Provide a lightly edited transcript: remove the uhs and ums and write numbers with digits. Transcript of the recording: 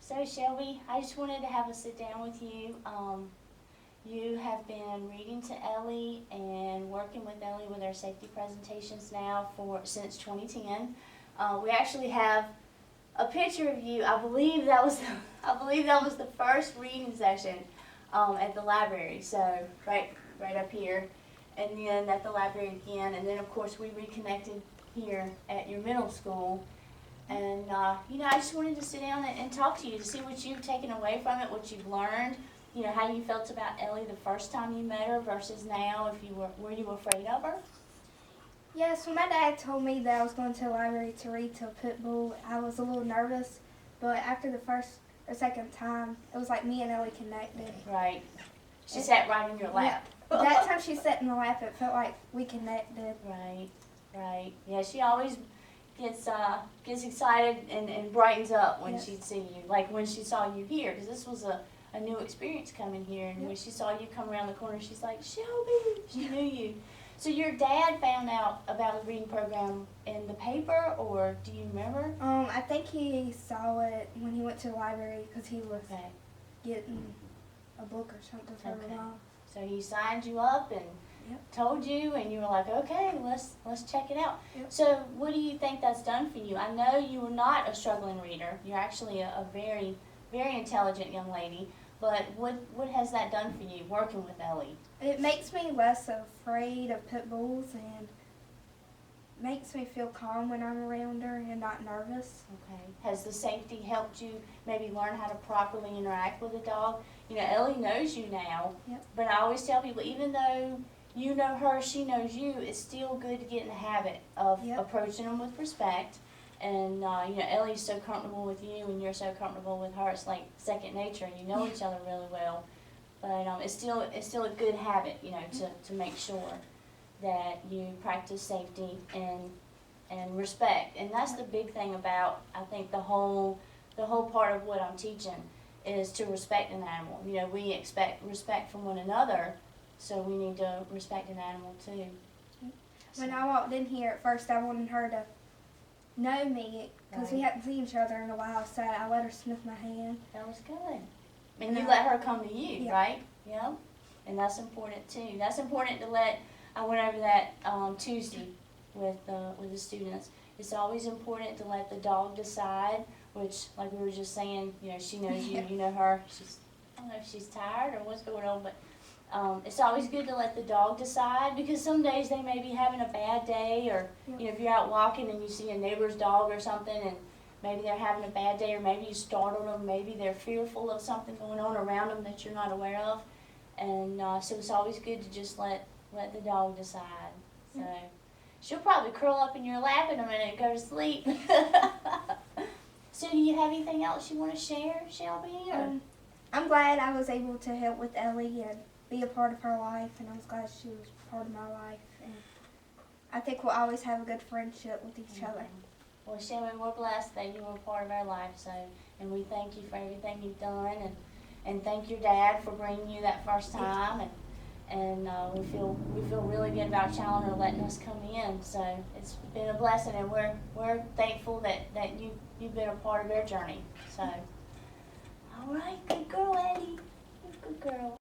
So Shelby, I just wanted to have a sit down with you. You have been reading to Ellie and working with Ellie with our safety presentations now since 2010. We actually have a picture of you. I believe that was the first reading session at the library. So right up here, and then at the library again, and then of course we reconnected here at your middle school. And I just wanted to sit down and talk to you to see what you've taken away from it, what you've learned, how you felt about Ellie the first time you met her versus now. If you were you afraid of her? Yes, when my dad told me that I was going to the library to read to a pit bull, I was a little nervous. But after the first or second time, it was like me and Ellie connected. Right. She sat right in your lap. Yeah. That time she sat in the lap, it felt like we connected. Right. Yeah, she always gets excited and brightens up when she'd see you, like when she saw you here, because this was a new experience coming here, and when she saw you come around the corner, she's like, Shelby, she knew you. So your dad found out about the reading program in the paper, or do you remember? I think he saw it when he went to the library because he was getting a book or something for her mom. So he signed you up and told you, and you were like, okay, let's check it out. Yep. So what do you think that's done for you? I know you were not a struggling reader. You're actually a very, very intelligent young lady. But what has that done for you, working with Ellie? It makes me less afraid of pit bulls and makes me feel calm when I'm around her and not nervous. Okay. Has the safety helped you maybe learn how to properly interact with a dog? Ellie knows you now, but I always tell people, even though you know her, she knows you, it's still good to get in the habit of approaching them with respect. And Ellie's so comfortable with you, and you're so comfortable with her. It's like second nature, and you know each other really well. But it's still a good habit, to make sure that you practice safety and respect. And that's the big thing about, I think, the whole part of what I'm teaching is to respect an animal. We expect respect from one another, so we need to respect an animal too. When I walked in here at first, I wanted her to know me because we hadn't seen each other in a while, so I let her sniff my hand. That was good. And you let her come to you, right? Yeah. And that's important too. That's important to let. I went over that Tuesday with the students. It's always important to let the dog decide, which, like we were just saying, she knows you, you know her. I don't know if she's tired or what's going on, but it's always good to let the dog decide, because some days they may be having a bad day, or if you're out walking and you see a neighbor's dog or something, and maybe they're having a bad day, or maybe you startled them, maybe they're fearful of something going on around them that you're not aware of, and so it's always good to just let the dog decide. So she'll probably curl up in your lap in a minute and go to sleep. So do you have anything else you want to share, Shelby? I'm glad I was able to help with Ellie and be a part of her life, and I was glad she was part of my life. And I think we'll always have a good friendship with each other. Well, Shelby, we're blessed that you were part of our life, and we thank you for everything you've done, and thank your dad for bringing you that first time, and we feel really good about Challenger letting us come in. So it's been a blessing, and we're thankful that you've been a part of their journey. So, all right, good girl, Eddie, good girl.